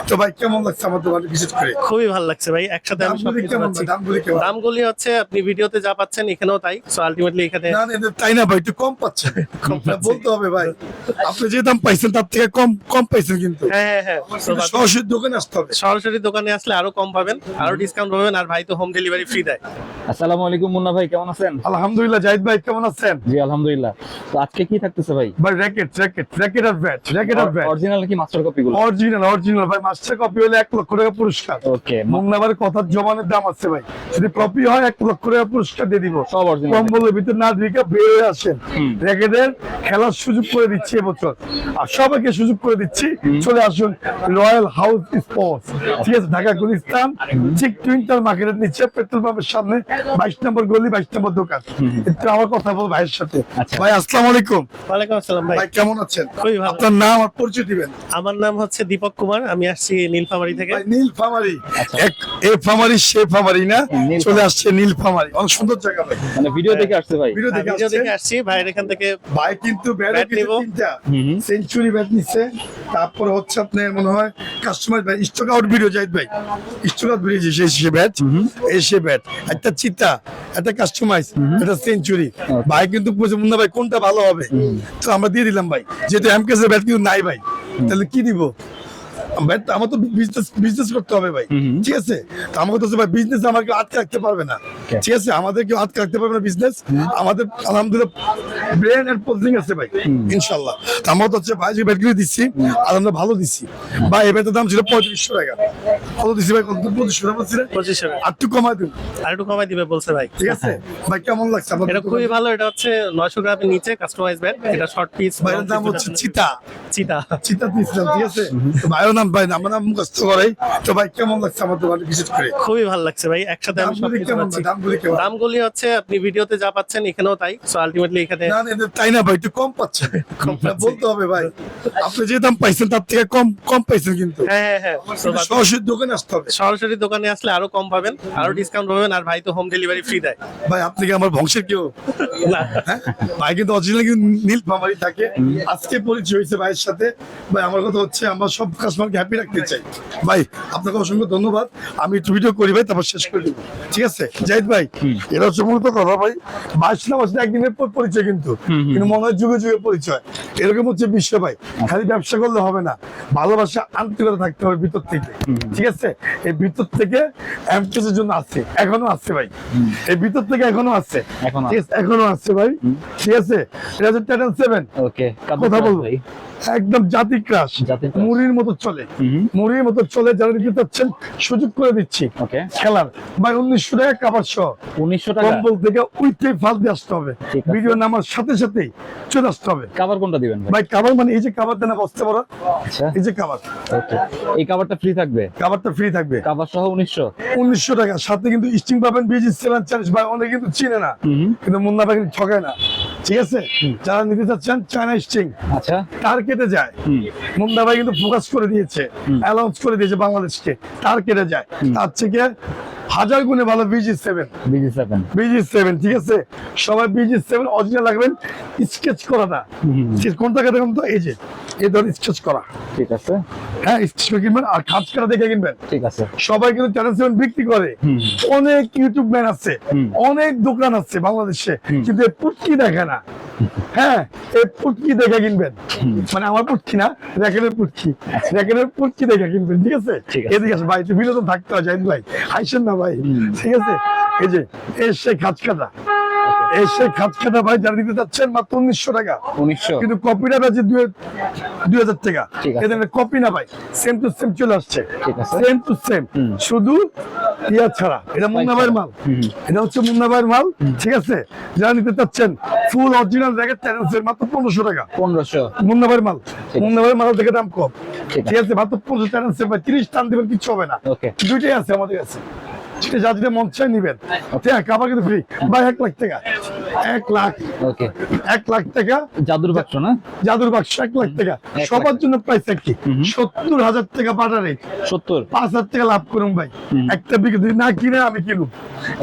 তো ভাই কেমন লাগছে আমার দোকানে ভিজিট করে? খুবই ভালো লাগছে ভাই, একসাথে আমি দামগুলি সবকিছু কেমন পাচ্ছি। ভাই? দামগুলি কেমন? দামগুলি হচ্ছে আপনি ভিডিওতে যা পাচ্ছেন এখানেও তাই, সো আলটিমেটলি এখানে না না, এটা তাই না ভাই, একটু কম পাচ্ছেন। কম না, পাচ্ছি। বলতে হবে ভাই, আপনি যে দাম পাইছেন তার থেকে কম কম পাইছেন কিন্তু। হ্যাঁ So, কিন্তু সরাসরি দোকানে আসতে হবে। সরাসরি দোকানে আসলে আরো কম পাবেন, আরো ডিসকাউন্ট পাবেন, আর ভাই তো হোম ডেলিভারি ফ্রি দেয়। আসসালামু আলাইকুম মুন্না ভাই, কেমন আছেন? আলহামদুলিল্লাহ। জাহিদ ভাই কেমন আছেন? জি আলহামদুলিল্লাহ। তো আজকে কি থাকতেছে ভাই? ভাই র্যাকেট আর ব্যাট। অরিজিনাল কি মাস্টার কপি গুলো? অরিজিনাল ভাই, মাস্টার কপি হলে 1 লক্ষ টাকা পুরস্কার। ওকে, মুন্নাবার কথার জমানের দাম আছে ভাই, যদি কপি হয় 1 লক্ষ টাকা পুরস্কার দিয়ে দিব। সব অরিজিনাল। কম্বলের ভিতর না ঢুকে বের হয়ে আসেন। র্যাকেটের খেলার সুযোগ করে দিচ্ছি এবছর, আর সবাইকে সুযোগ করে দিচ্ছি, চলে আসুন রয়্যাল হাউস স্পোর্টস, ঠিক আছে, ঢাকা গুলিস্তান, ঠিক টুইন্টার মার্কেটের নিচে পেট্রোল পাম্পের সামনে 22 নম্বর গলি, 22 নম্বর দোকান। একটু আমার কথা বল ভাইয়ের সাথে। আচ্ছা। ভাই আসসালামু আলাইকুম। ওয়ালাইকুম আসসালাম ভাই। ভাই কেমন আছেন? খুবই ভালো। আপনার নাম আর পরিচয় দিবেন। আমার নাম হচ্ছে দীপক কুমার, আমি আসছি নীলফামারী থেকে। ভাই নীলফামারী, আচ্ছা। এ ফামারি সে ফামারি না, নীলফামারী। চলে আসছে নীলফামারী, অনেক সুন্দর জায়গা ভাই। মানে ভিডিও দেখে আসছে ভাই? ভিডিও দেখে ভিডিও আসছে দেখে আসছি ভাইয়ের এখান থেকে। ভাই, কিন্তু ব্যাট ব্যাট নিবো। তিনটা হুম। সেঞ্চুরি ব্যাট নিচ্ছে। তারপরে হচ্ছে আপনার মনে হয় কাস্টমার ভাই স্টক আউট ভিডিও জাহিদ ভাই, স্টক আউট ভিডিও সে ব্যাট, সে ব্যাট, একটা চিতা, একটা কাস্টমাইজ, একটা সেঞ্চুরি। ভাই কিন্তু বলছে মুন্না ভাই কোনটা ভালো হবে, তো আমরা দিয়ে দিলাম ভাই, যেহেতু এমকেস এর ব্যাট কিন্তু নাই ভাই, তাহলে কি দিব ভাই? আমার তো বিজনেস করতে হবে ভাই, ঠিক আছে। তো আমাকে তো ভাই বিজনেস আমাকে আটকে রাখতে পারবে না, ঠিক আছে, আমাদের কেউ আটকে রাখতে পারবে না বিজনেস। আমাদের আলহামদুলিল্লাহ ব্রেন এন্ড পজিশন আছে ভাই, ইনশাআল্লাহ। তো আমরা তো হচ্ছে ভাই যে ব্যাটগুলো দিচ্ছি আলহামদুলিল্লাহ ভালো দিচ্ছি ভাই। এই ব্যাটের দাম ছিল 3500 টাকা, কত দিচ্ছি ভাই? 2500 টাকা বলছিলেন, 2500 টাকা। আর একটু কমাই দিন, আর একটু কমাই দিবে বলছে ভাই। ঠিক আছে ভাই। কেমন লাগছে আপনার? এটা খুবই ভালো, এটা হচ্ছে 900 গ্রামের নিচে কাস্টমাইজ ব্যাট, এটা শর্ট পিস। ভাইয়ের নাম হচ্ছে চিতা চিতা। দিচ্ছিলাম, ঠিক আছে। তো ভাইয়ের নাম ভাই, আমার নাম মুখস্থ করাই। তো ভাই কেমন লাগছে আমার দোকানে ভিজিট করে? খুবই ভালো লাগছে ভাই, একসাথে আমি দামগুলি সবকিছু কেমন পাচ্ছি। ভাই? দামগুলি কেমন? দামগুলি হচ্ছে আপনি ভিডিওতে যা পাচ্ছেন এখানেও তাই, সো আলটিমেটলি এখানে না না, এটা তাই না ভাই, একটু কম পাচ্ছেন। কম না, পাচ্ছি। বলতে হবে ভাই, আপনি যে দাম পাইছেন তার থেকে কম কম পাইছেন কিন্তু। হ্যাঁ So, কিন্তু সরাসরি দোকানে আসতে হবে। সরাসরি দোকানে আসলে আরো কম পাবেন, আরো ডিসকাউন্ট পাবেন, আর ভাই তো হোম ডেলিভারি ফ্রি দেয়। ভাই আপনি কি আমার বংশের কেউ? না, হ্যাঁ ভাই, কিন্তু অরিজিনাল কিন্তু নীলফামারী থাকে। আজকে পরিচয় হয়েছে ভাইয়ের সাথে। ভাই আমার কথা হচ্ছে আমরা সব কাস্টমারকে হ্যাপি রাখতে চাই ভাই। আপনাকে অসংখ্য ধন্যবাদ। আমি একটু ভিডিও করি ভাই, তারপর শেষ করে দিব, ঠিক আছে জাহিদ ভাই? এটা হচ্ছে মূলত কথা ভাই, 22 না বছর একদিনের পর পরিচয়, কিন্তু মনে হয় যুগে যুগে পরিচয়। এরকম হচ্ছে বিশ্ব ভাই, খালি ব্যবসা করলে হবে না, ভালোবাসা আন্তরিকতা থাকতে হবে ভিতর থেকে, ঠিক আছে। এই ভিতর থেকে এমকেসের জন্য আছে, এখনো আছে ভাই, এই ভিতর থেকে এখনো আছে, এখনো ঠিক আছে, এখনো আছে ভাই, ঠিক আছে। এটা হচ্ছে টাইটান 7, ওকে, কথা বলবো ভাই। একদম জাতি ক্রাশ, জাতি crush। মুড়ির মতো চলে, মুড়ির মতো চলে। যারা নিতে চাচ্ছেন সুযোগ করে দিচ্ছি ওকে, খেলার ভাই। 1900 টাকা কাভার সহ, 1900 টাকা। কম্বল থেকে উইথে ফাল দিয়ে আসতে হবে, ঠিক আছে। ভিডিও নামার সাথে সাথেই চলে আসতে হবে কভার কোনটা দিবেন ভাই? ভাই। কাভার মানে এই যে কাভার দেনা বসতে পারো, আচ্ছা, এই যে কাভার, ওকে। এই কভারটা ফ্রি থাকবে? কাভারটা ফ্রি থাকবে, কভার সহ 1900। 1900 টাকা, সাথে কিন্তু স্টিং পাবেন BG7 40 ভাই। অনেকে কিন্তু চিনে না, কিন্তু মুন্না ভাই কিন্তু ঠকায় না, ঠিক আছে। যারা নিতে চাচ্ছেন চায়না স্টিং আচ্ছা, তার কেটে যায়, মুন্না ভাই কিন্তু ফোকাস করে দিয়েছে, অ্যালাউন্স করে দিয়েছে বাংলাদেশকে, তার কেটে যায়। তার থেকে 1000 গুণে ভালো BG7, ঠিক আছে। সবাই BG7 অরিজিনাল লাগবেন, স্কেচ করা না। কোনটা কেটে তো এই যে এই ধরনের স্কেচ করা, ঠিক আছে, হ্যাঁ, স্কেচ করে কিনবেন, আর খাঁজ কাটা দেখে কিনবেন। ঠিক আছে। সবাই কিন্তু টাইটান 7 বিক্রি করে, অনেক ইউটিউব ম্যান আছে, অনেক দোকান আছে বাংলাদেশে, কিন্তু এই পুটকি দেখে না। হ্যাঁ, এই পুটকি দেখে কিনবেন, মানে আমার পুটকি না, র্যাকেটের পুটকি দেখে কিনবেন, ঠিক আছে। ঠিক আছে। এদিকে আসে ভাই, একটু বিনোদন থাকতে হয় জাহিদ ভাই, হাইছেন না ভাই, ঠিক আছে। এই যে এসে খাঁজ কাটা ভাই, যারা দিতে চাচ্ছেন মাত্র 1900 টাকা, 1900। কিন্তু কপিটা আছে 2000 টাকা। ঠিক আছে। এদের কপি না ভাই, সেম টু সেম চলে আসছে, ঠিক আছে। সেম টু সেম, শুধু ইয়া ছাড়া। এটা মুন্না ভাইয়ের মাল, এটা হচ্ছে মুন্না ভাইয়ের মাল, ঠিক আছে। যারা নিতে চাচ্ছেন ফুল অরিজিনাল জ্যাকেট টাইটান্সের মাত্র 1500 টাকা, 1500। মুন্না ভাইয়ের মাল। আছে। মুন্না ভাইয়ের মাল থেকে দাম কম, ঠিক আছে। ঠিক আছে। মাত্র 1500 টাইটান্সের ভাই, 30 টান দিবেন কিচ্ছু হবে না, ওকে। দুইটাই আছে আমাদের কাছে, যা যেটা মন চায় নিবেন। ঠিক আছে, কাবার কিন্তু ফ্রি ভাই, 1 লাখ টাকা 1 লাখ, ওকে 1 লাখ টাকা জাদুর বাক্স না? জাদুর বাক্স, 1 লাখ টাকা 1 সবার জন্য প্রাইস একই। 70,000 টাকা বাটা রেট, 70 5,000 টাকা লাভ করুন ভাই। একটা বিক্রি যদি না কিনে আমি কিনুম,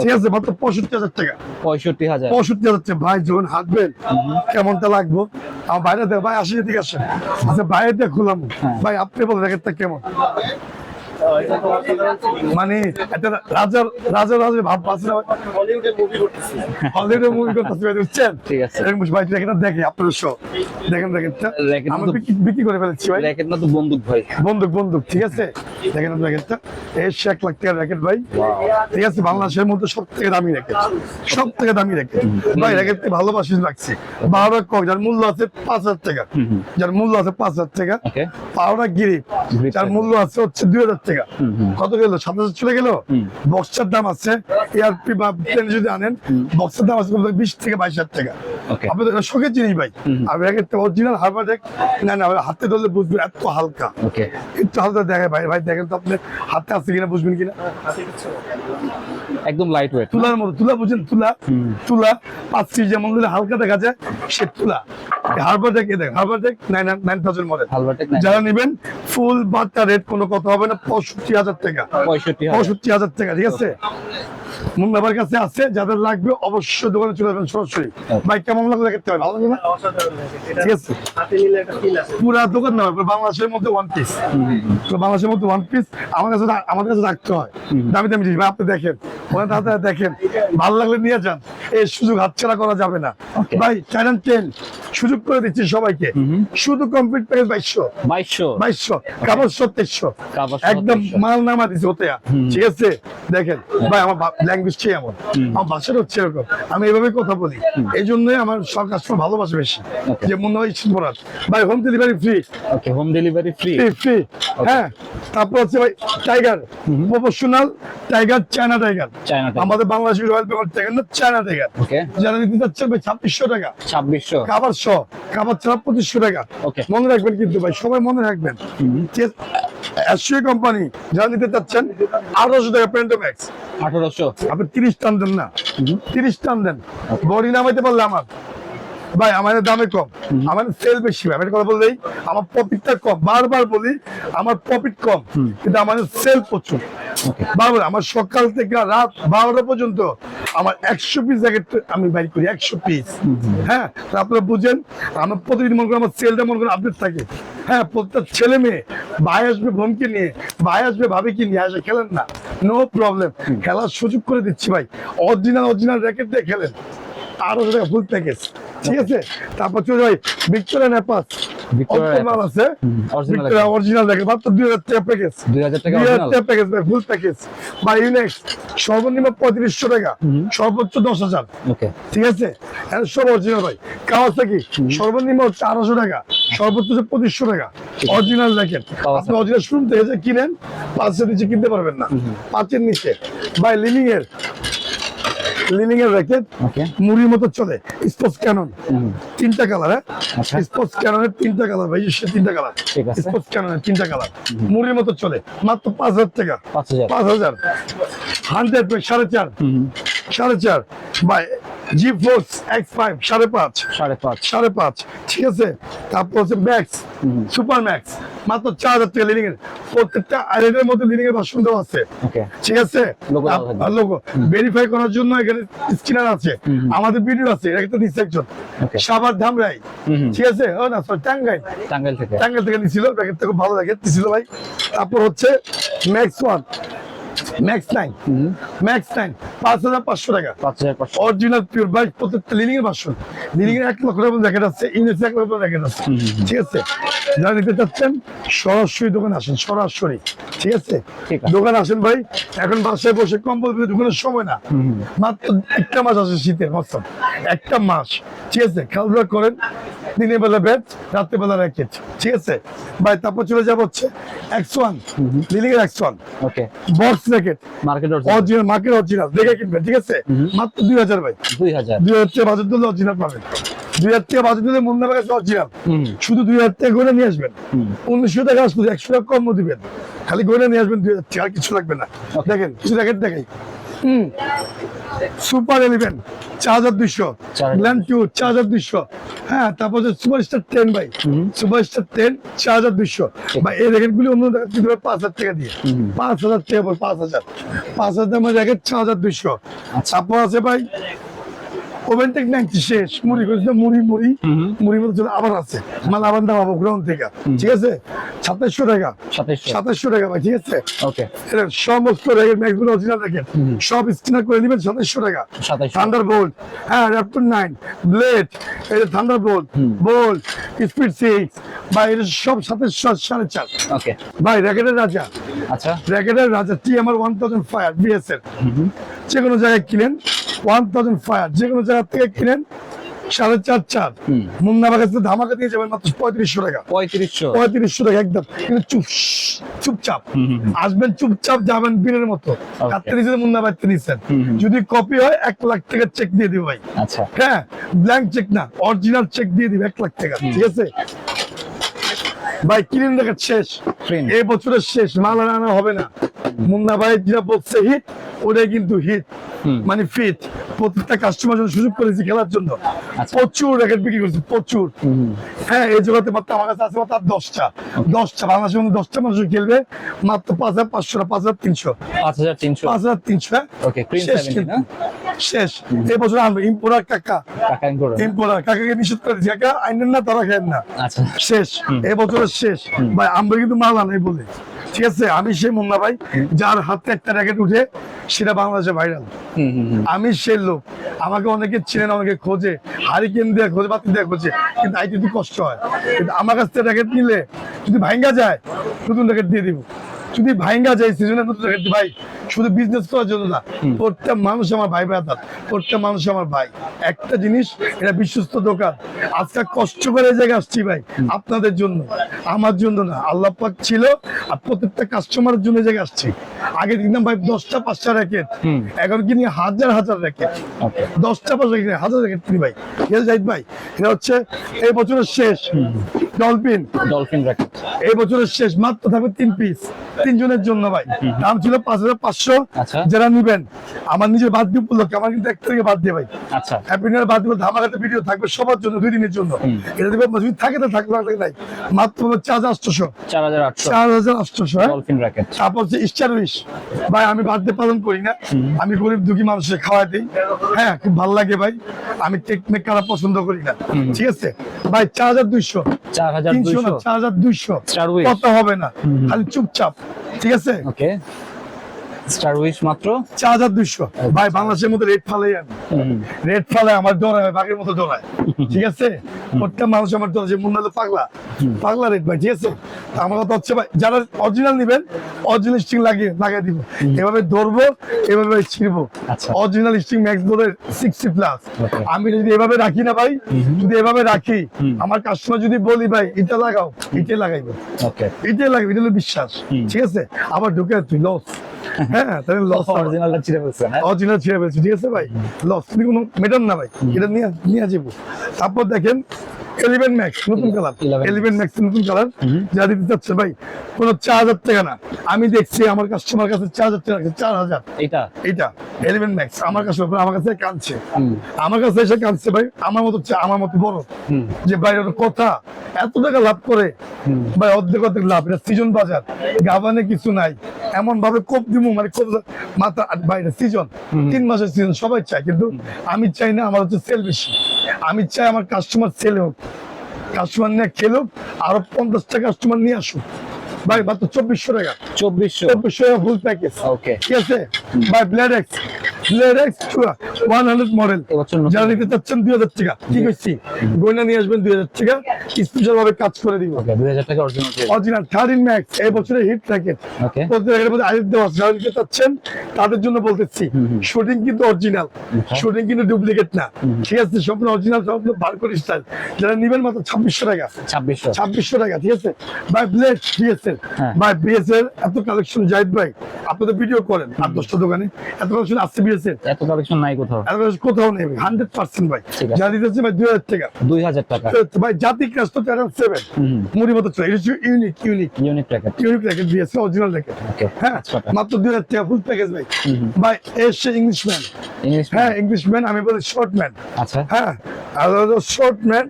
ঠিক আছে, মাত্র 65,000 টাকা। 65,000 65,000 টাকা ভাই, যখন হাঁটবেন কেমনটা লাগবো? আমার বাইরে দেখ ভাই, আসি এদিকে আসেন। আচ্ছা বাইরে দিয়ে খুলাম ভাই, আপনি বলেন র্যাকেটটা কেমন? মানে একটা রাজার রাজার রাজার ভাব পাচ্ছে না, হলিউডের মুভি করতেছি। হলিউডের মুভি করতেছে ভাই, বুঝছেন? ঠিক আছে। এরকম ভাই র্যাকেটটা দেখে আপনার শো দেখেন, র্যাকেটটা র্যাকেট আমি তো- বিক্রি করে ফেলেছি ভাই। র্যাকেট না তো বন্দুক ভাই। বন্দুক বন্দুক, ঠিক আছে, দেখেন আপনি র্যাকেটটা, এই 1 লাখ টাকার র্যাকেট ভাই, ঠিক আছে, বাংলাদেশের মধ্যে সব থেকে দামি র্যাকেট, সব থেকে দামি র্যাকেট ভাই। র্যাকেটকে ভালোবাসি রাখছি। 12 কক, যার মূল্য আছে 5,000 টাকা, যার মূল্য আছে 5,000 টাকা। ওকে 12 গিরিপ, যার মূল্য আছে হচ্ছে 2,000 টাকা। কত গেল? 7,000 চলে গেল। বক্সের দাম আছে, এআরপি বা প্লেন যদি আনেন, বক্সের দাম আছে 20 থেকে 22,000 টাকা। ওকে আপনাদের শখের জিনিস ভাই। আর র্যাকেটটা অরিজিনাল হারবার র্যাক না, না হাতে ধরলে বুঝবেন এত হালকা, ওকে একটু হালকা দেখে ভাই। ভাই দেখেন তো আপনি হাতে আছে কিনা, বুঝবেন কিনা। একদম লাইট ওয়েট। তুলার মতো, তুলা বুঝেন, তুলা তুলা 5 কেজি যেমন দিলে হালকা দেখা যায়, সে তুলা। হারবার র্যাক, দেখেন হারবার র্যাক 9,000 মডেল। হালবাটেক যারা নেবেন ফুল বাটা রেট, কোনো কথা হবে না, 65,000 টাকা, 65,000 65,000 টাকা, ঠিক আছে। মুন্নাবার কাছে আছে, যাদের লাগবে অবশ্যই দোকানে চলে যাবেন সরাসরি। ভাই কেমন লাগলো দেখতে হবে, ভালো লাগে না? অসাধারণ র্যাকেট। এটা ঠিক আছে, হাতে নিলে একটা ফিল আছে। পুরা দোকান না, পুরো বাংলাদেশের মধ্যে ওয়ান পিস, বাংলাদেশের মধ্যে ওয়ান পিস আমাদের কাছে রাখতে হয়। দামি দামি জিনিস ভাই, আপনি দেখেন ওখানে তাড়াতাড়ি দেখেন, ভালো লাগলে নিয়ে যান, এই সুযোগ হাতছাড়া করা যাবে না ভাই। 10 সুযোগ করে দিচ্ছি সবাইকে, শুধু কমপ্লিট প্যাকেজ 2200 কাপড় 2300, কাপড় একদম 2300 মাল নামা দিচ্ছে ওতে, ঠিক আছে। দেখেন ভাই, আমার ল্যাঙ্গুয়েজটাই এমন, আমার ভাষাটা হচ্ছে এরকম, আমি এভাবে কথা বলি, এই জন্যই আমার সব কাস্টমার ভালোবাসে বেশি। Okay. যে মনে হয় পড়ার ভাই, হোম ডেলিভারি ফ্রি, ওকে হোম ডেলিভারি ফ্রি। ফ্রি, হ্যাঁ। তারপর হচ্ছে ভাই tiger, professional tiger, China tiger, আমাদের বাংলাদেশি রয়্যাল বেঙ্গল টাইগার না, চায়না টাইগার। ওকে যারা নিতে চাচ্ছেন ভাই 2,600 টাকা, 2600 খাবার সহ, খাবার ছাড়া 2,500 টাকা। Okay. মনে রাখবেন কিন্তু ভাই, সবাই মনে রাখবেন, এশিয়া কোম্পানি যারা নিতে চাচ্ছেন 1,800 টাকা পেন্টো ম্যাক্স। 1800 আপনি 30 টান দেন না, 30 টান দেন, বডি নামাইতে পারলে আমার ভাই, আমাদের দামে কম, আমার সেল বেশি ভাই। আমি কথা বললেই আমার প্রফিটটা কম, বারবার বলি আমার প্রফিট কম, কিন্তু আমাদের সেল প্রচুর। বারবার আমার সকাল থেকে রাত 12টা পর্যন্ত আমার 100 পিস জ্যাকেট আমি বাইর করি, 100 পিস। হ্যাঁ, তা আপনারা বুঝেন, আমার প্রতিদিন মনে করেন আমার সেলটা মনে করেন আপডেট থাকে। হ্যাঁ, প্রত্যেক ছেলে মেয়ে, ভাই আসবে বোনকে নিয়ে, ভাই আসবে ভাবিকে নিয়ে, আসে খেলেন না, নো প্রবলেম, খেলার সুযোগ করে দিচ্ছি ভাই। অরিজিনাল র্যাকেট দিয়ে খেলেন, 1,800 টাকা ফুল প্যাকেজ, ঠিক আছে। তারপর চলে ভাই ভিক্টোরিয়া নেপাস, মাল আছে, অরিজিনাল র্যাকেট মাত্র 2,000 টাকা প্যাকেজ, 2000 টাকা 2,000 original? টাকা প্যাকেজ ভাই, ফুল প্যাকেজ। বা ইউনেক্স সর্বনিম্ন 3,500 টাকা, সর্বোচ্চ 10,000, ওকে ঠিক আছে। আর সব অরিজিনাল ভাই। কাওয়াসাকি সর্বনিম্ন 400 টাকা, সর্বোচ্চ 2,500 টাকা, অরিজিনাল র্যাকেট। আপনি অরিজিনাল শোরুম থেকে যে কিনেন 500 নিচে কিনতে পারবেন না, 5-এর নিচে ভাই। লিনিং এর র্যাকেট, ওকে মুড়ির মতো চলে, স্পোর্টস ক্যানন, 3টা কালার, হ্যাঁ আচ্ছা। স্পোর্টস ক্যাননের 3টা কালার ভাই, 3টা কালার, ঠিক আছে। স্পোর্টস ক্যাননের 3টা কালার, মুড়ির মতো চলে, মাত্র 5,000 টাকা, 5000 5,000 100 ভাই, 4.5 ভাই। জি ফোর্স X5 5.5, 5.5 ঠিক আছে। তারপর হচ্ছে ম্যাক্স, সুপার ম্যাক্স, মাত্র 4,000 টাকা লিনিং এর। প্রত্যেকটা আইল্যান্ডের মধ্যে লিনিং এর ভার্সন দেওয়া আছে, ওকে ঠিক আছে। Logo দেওয়া থাকবে। লোগো ভেরিফাই করার জন্য এখানে স্ক্যানার আছে, আমাদের ভিডিও আছে, এটা তো নিচ্ছে একজন Okay. সাভার ধামরাই, ঠিক আছে। ও না সরি, টাঙ্গাইল টাঙ্গাইল থেকে নিছিল, প্যাকেটটা খুব ভালো লাগে দিছিল ভাই। তারপর হচ্ছে ম্যাক্স 1, ম্যাক্স 9, 5,500 টাকা, 5500 অরিজিনাল পিওর ভাই। প্রত্যেকটা লিনিং এর ভার্সন, লিনিং এর 1 লক্ষ টাকা জ্যাকেট আছে, ইউনিক্স 1 লক্ষ টাকা জ্যাকেট আছে, ঠিক আছে। যারা নিতে চাচ্ছেন সরাসরি দোকানে আসেন, সরাসরি, ঠিক আছে। ঠিক আছে। দোকানে আসেন ভাই, এখন বাসায় বসে কম্বল পেতে দোকানের সময় না, মাত্র 1টা মাস আছে শীতের মৌসুম, 1টা মাস, ঠিক আছে। খেলাধুলা করেন, দিনের বেলা ব্যাট, রাত্রে বেলা র্যাকেট, ঠিক আছে ভাই। তারপর চলে যাবো হচ্ছে X1, লিনিং এর X1 ওকে box racket, market original, market original দেখে কিনবেন, ঠিক আছে। মাত্র 2,000 ভাই, 2000 2,000 টাকা বাজেট দিলে অরিজিনাল পাবেন, 2,000 টাকা বাজেট দিলে মুন্নার কাছে অরিজিনাল। শুধু 2,000 টাকা করে নিয়ে আসবেন, 1,900 টাকা আসলে 100 টাকা কম দিবেন, খালি করে নিয়ে আসবেন 2,000 টাকা, আর কিছু লাগবে না। দেখেন কিছু র্যাকেট দেখাই, সুপার 11 4200, 4200 গ্ল্যান্ড 2 4200, হ্যাঁ তারপর সুপারস্টার 10 ভাই, সুপারস্টার 10 4200 ভাই। এই র্যাকেট গুলি অন্য জায়গায় দিতে হবে 5000 টাকা দিয়ে, 5000 টাকা পড়ে, 5000 মধ্যে র্যাকেট 6200। তারপর আছে ভাই ওভেনটেক 90 শেষ, মুড়ি করছে মুড়ির মধ্যে আবার আছে, মানে আবার দাম পাবো গ্রাউন্ড থেকে, ঠিক আছে 2700 টাকা, 2700 টাকা ভাই, ঠিক আছে। ওকে, এটা সমস্ত র্যাকেট ম্যাক্সগুলো অরিজিনাল র্যাকেট, সব স্টিনার করে দিবেন 2700 টাকা। 2700 থান্ডারবোল্ট, হ্যাঁ র্যাপটর 9 ব্লেড, এটা থান্ডারবোল্ট বোল্ট স্পিড 6 ভাই, এটা সব 2700 4.5। ওকে ভাই র্যাকেটের রাজা, আচ্ছা র্যাকেটের রাজা টিএমআর 1000 ফায়ার বিএসএল, যে কোনো জায়গায় কিনেন 1000 ফায়ার, যে কোনো জায়গা থেকে কিনেন 4.5 মুন্না বাগের সাথে ধামাকা দিয়ে যাবেন মাত্র 3500 টাকা, 3500 টাকা একদম। কিন্তু চুপচাপ আসবেন, চুপচাপ যাবেন বীরের মতো। কাটতে দিয়েছে মুন্না বাগতে দিয়েছেন, যদি কপি হয় 1 লাখ টাকা চেক দিয়ে দিব ভাই। আচ্ছা হ্যাঁ ব্ল্যাঙ্ক চেক না, অরিজিনাল চেক দিয়ে দিব 1 লাখ টাকা, ঠিক আছে ভাই। কিনেন দেখা শেষ, Print। এই বছরের শেষ, মাল আর আনা হবে না। মুন্না ভাই যেটা বলছে হিট, ওটাই কিন্তু হিট, মানে ফিট। প্রত্যেকটা কাস্টমার জন্য সুযোগ করেছি খেলার জন্য, আচ্ছা। প্রচুর র্যাকেট বিক্রি করছি, প্রচুর। হ্যাঁ এই জগতে মাত্র আমার কাছে আছে মাত্র 10টা বাংলাদেশের মধ্যে 10টা মানুষ খেলবে, মাত্র 5500 না 5300, 5300 ওকে ক্রিম শেষ 70 কিন্তু, না শেষ। এই বছর আনবে ইম্পোর্টার কাকা, টাকা ইনকোর ইম্পোর্টার কাকাকে নিষেধ করে দিয়েছি, কাকা আইনেন না তারা খেয়েন না, আচ্ছা শেষ। এই বছরের শেষ ভাই, আমরা কিন্তু মাল আনাই বলে, ঠিক আছে। আমি সেই মুন্না ভাই যার হাতে একটা র্যাকেট উঠে সেটা বাংলাদেশে ভাইরাল, আমি সেই লোক। আমাকে অনেকে চিনেন, অনেকে খোঁজে, হারিকেন দিয়ে খোঁজে, বাতি দিয়ে খোঁজে, কিন্তু আইতে একটু কষ্ট হয়। কিন্তু আমার কাছ থেকে র্যাকেট নিলে যদি ভাঙ্গা যায় নতুন র্যাকেট দিয়ে দিব, যদি ভাঙ্গা যায় সিজনে নতুন র্যাকেট ভাই, শুধু বিজনেস করার জন্য না, প্রত্যেকটা মানুষ আমার ভাই ব্রাদার, প্রত্যেকটা মানুষ আমার ভাই। একটা জিনিস, এটা বিশ্বস্ত দোকান। আজকে কষ্ট করে এই জায়গায় আসছি ভাই আপনাদের জন্য, আমার জন্য না। আল্লাহ পাক ছিল, আর প্রত্যেকটা কাস্টমারের জন্য এই জায়গায় আসছি। আগে কিনতাম ভাই 10টা 5টা র্যাকেট, এখন কিনি হাজার র্যাকেট, 10টা 5টা কিনে 1000 র্যাকেট কিনি ভাই। জাহিদ ভাই, এটা হচ্ছে এই বছরের শেষ ডলফিন র্যাকেট, এই বছরের শেষ, মাত্র থাকবে 3 পিস, 3 জনের জন্য ভাই। দাম ছিল 5500। আচ্ছা। যারা নিবেন আমার নিজের বাদ দিয়ে উপলক্ষে, আমার কিন্তু 1 তারিখে বাদ দিয়ে ভাই, আচ্ছা হ্যাপি নিউ ইয়ার বাদ দিয়ে ধামাকাতে ভিডিও থাকবে সবার জন্য 2 দিনের জন্য। এটা দিবে যদি থাকে তো থাকবে, না থাকে নাই, মাত্র 4800, 4800 হ্যাঁ। ডলফিন র্যাকেট, তারপর হচ্ছে স্টার উইশ ভাই, আমি বার্থডে পালন করি না, আমি গরিব দুঃখী মানুষের খাওয়াই দিই, হ্যাঁ খুব ভালো লাগে ভাই। আমি কেক মেক করা পছন্দ করি না, ঠিক আছে ভাই। 4200, 300 না 4200, Star Wish। কত হবে না, খালি চুপচাপ, ঠিক আছে। ওকে স্টার উইশ মাত্র 4200 ভাই। বাংলাদেশের মধ্যে রেট ফালাই, আমি রেট ফালাই, আমার ডরায় ভাই, বাঘের মতো ডরায়, ঠিক আছে। প্রত্যেকটা মানুষ আমার ডরায়, যে মনে হলো পাগলা রেট ভাই, ঠিক আছে। আমার কথা হচ্ছে ভাই, যারা অরিজিনাল নিবেন অরিজিনাল স্ট্রিং লাগিয়ে দিব, এভাবে ধরবো, এভাবে ছিড়বো। আচ্ছা। অরিজিনাল স্ট্রিং ম্যাক্স ধরে 60+। আমি যদি এভাবে রাখি না ভাই, যদি এভাবে রাখি, আমার কাস্টমার যদি বলি ভাই এটা লাগাও, এটাই লাগাইবো, ওকে এটাই লাগাইবো, এটা হলো বিশ্বাস, ঠিক আছে। আবার ঢুকে তুই লস, হ্যাঁ তাহলে লস, অরিজিনালটা ছিঁড়ে ফেলছেন হ্যাঁ? অরিজিনাল ছিঁড়ে ফেলছি, ঠিক আছে ভাই। লস কিন্তু কোনো ম্যাটার না ভাই, এটা নিয়ে যাবো। তারপর দেখেন 11 ম্যাক্স নতুন কালার, 11 ম্যাক্স নতুন কালার যা দিতে চাচ্ছে ভাই, কোনো 4000 টাকা না। আমি দেখছি আমার কাস্টমার কাছে 4000 টাকা, 4000 এটা 11 ম্যাক্স আমার কাস্টমার আমার কাছে কাঁদছে, আমার কাছে এসে কাঁদছে ভাই, আমার মতো বড়, যে ভাই ওর কথা এত টাকা লাভ করে ভাই, অর্ধেক লাভ। এটা সিজন বাজার, গাবানে কিছু নাই, এমন ভাবে কোপ দিমু, মানে কোপ মাথা বাইরে সিজন, 3 মাসের সিজন সবাই চায়, কিন্তু আমি চাই না। আমার হচ্ছে সেল বেশি, আমি চাই আমার কাস্টমার সেল হোক, কাস্টমার নিয়ে খেলুক, আরো 50টা কাস্টমার নিয়ে আসুক ভাই। মাত্র 2400 টাকা, 2400 টাকা ফুল প্যাকেজ, ওকে ঠিক আছে ভাই। ব্লেড এক্স 100 মডেল, এবছর নতুন। যারা নিতে চাচ্ছেন 2000 টাকা, ঠিক আছে, গয়না নিয়ে আসবেন 2000 টাকা, স্পেশাল ভাবে কাজ করে দিব। ওকে 2000 টাকা অরিজিনাল অরিজিনাল 13 ম্যাক্স এই বছরের হিট র্যাকেট, ওকে প্রত্যেক র্যাকেটের মধ্যে আইডি দেওয়া আছে। যারা নিতে চাচ্ছেন তাদের জন্য বলতেছি, শুটিং কিন্তু অরিজিনাল, শুটিং কিন্তু ডুপ্লিকেট না, ঠিক আছে, সম্পূর্ণ অরিজিনাল, সম্পূর্ণ বারকোড স্টাইল। যারা নেবেন মাত্র 2600 টাকা, 2600 টাকা, ঠিক আছে ভাই। ব্লেড বিএসএল ভাই, বিএসএল এত কালেকশন জাহিদ ভাই, আপনি তো ভিডিও করেন 8-10টা দোকানে, এত কালেকশন আসছে বিএসএল পিসের, এত কালেকশন নাই কোথাও। কোথাও নেই 100% ভাই। ঠিক আছে। যা দিতেছে ভাই 2000 টাকা। 2000 টাকা। তো ভাই জাতি ক্লাস তো 7 মুড়ি মতো চলে, এটা unique unique packet. Unique racket দিয়েছে, অরিজিনাল র্যাকেট। ওকে। হ্যাঁ, মাত্র 2000 টাকা ফুল প্যাকেজ ভাই। ভাই এসে ইংলিশম্যান, ইংলিশ। হ্যাঁ ইংলিশম্যান, আমি বলি শর্টম্যান। আচ্ছা। হ্যাঁ, আর শর্টম্যান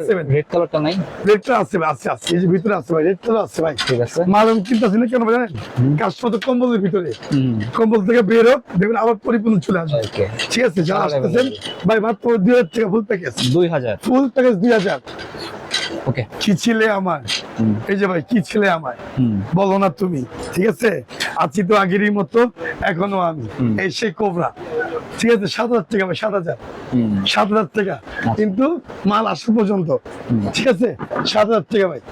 7 রেড কালারটা নাই? রেডটা আছে ভাই, আছে এই যে ভিতরে আছে ভাই, রেডটা আছে ভাই। ঠিক আছে। মাল আমি কিনতেছি না কেন জানেন, কাস্টমার তো কম্বলের ভিতরে, কম্বল থেকে বের হোক দেখবেন আবার পরিপূর্ণ চলে আসবে। ওকে। ঠিক আছে, যারা আসতেছেন ভাই মাত্র 2000 টাকা ফুল প্যাকেজ। 2000 full package 2000। ওকে। কি ছিলে আমার, এই যে ভাই কি ছিলে আমার, বলো না তুমি। ঠিক আছে, আছি তো আগেরই মতো এখনো আমি, এই সেই কোবরা। ঠিক আছে, 7000 টাকা ভাই, 7000 টাকা, কিন্তু মাল আসা পর্যন্ত। ঠিক আছে, 7000 টাকা ভাই।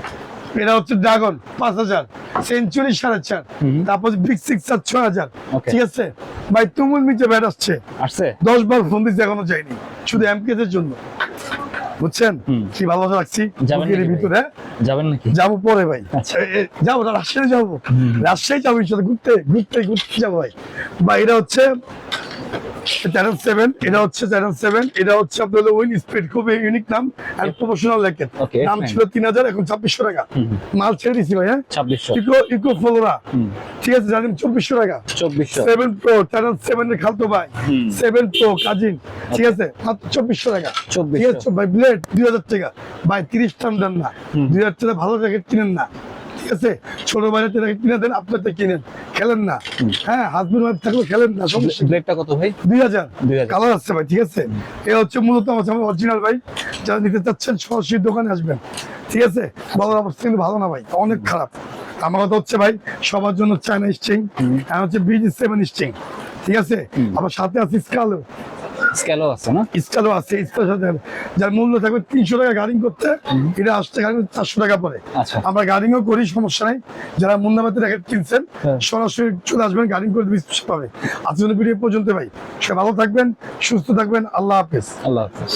এটা হচ্ছে ড্রাগন 5000, সেঞ্চুরি 4.5, তারপর বিগ 6 6000। Okay. ঠিক আছে ভাই, তুমুল মিটে ব্যাট আসছে, আসছে? 10 বার ফোন দিচ্ছে এখনো যায়নি, শুধু এমকেজ এর জন্য। বুঝছেন কি ভালোবাসা রাখছি যাবেন বুকের নাকি ভাই? ভিতরে। যাবেন নাকি? যাবো পরে ভাই, আচ্ছা। যাবো রাজশাহী, যাবো রাজশাহী, যাবো ইনশাল্লাহ, ঘুরতে যাবো ভাই। বা এটা হচ্ছে 7, এটা হচ্ছে 7, এটা হচ্ছে আপনার উইন স্পিড, খুব ইউনিক নাম আর প্রফেশনাল র্যাকেট। Okay, দাম fine. ছিল 3000, এখন 2400 টাকা। মাল ছেড়ে দিছি ভাই। হ্যাঁ, 2600। Eco flora. ঠিক আছে, জানেন 2400 টাকা। 2400। 7 Pro, 7 এর খালতো ভাই, 7 Pro কাজিন। ঠিক আছে, মাত্র 2400 টাকা। 2400 ঠিক আছে ভাই, ব্লেড 2000 টাকা ভাই, 30 টান দেন না, 2000 টাকা ভালো জ্যাকেট কিনেন না। ঠিক আছে, ছোট বাইরে জ্যাকেট কিনে দেন, আপনারটা কিনেন, খেলেন না। হ্যাঁ, হাজবেন্ড ওয়াইফ থাকলে খেলেন না, সমস্যা। ব্লেডটা কত ভাই? 2000 2000 কালার আসছে ভাই। ঠিক আছে, এ হচ্ছে মূলত আমার অরিজিনাল ভাই, যারা নিতে চাচ্ছেন সরাসরি দোকানে আসবেন। ঠিক আছে, বলার অবস্থা কিন্তু ভালো না ভাই, অনেক খারাপ। আমার কথা হচ্ছে ভাই, সবার জন্য চায়না স্ট্রিং, আর হচ্ছে BG7 স্ট্রিং। ঠিক আছে, আবার সাথে আছে স্কালো, স্কেলও আছে না? স্কালো আছে, স্কালোর সাথে যার মূল্য থাকবে 300 টাকা গাড়িং করতে, এটা আসতে গাড়ি 400 টাকা পরে। আচ্ছা। আমরা গাড়িংও করি, সমস্যা নাই। যারা মুন্নাবাতে র্যাকেট কিনছেন হ্যাঁ। সরাসরি চলে আসবেন, গাড়িং করে পাবে। আজকের ভিডিও পর্যন্ত ভাই, সে ভালো থাকবেন, সুস্থ থাকবেন, আল্লাহ হাফেজ। আল্লাহ হাফেজ।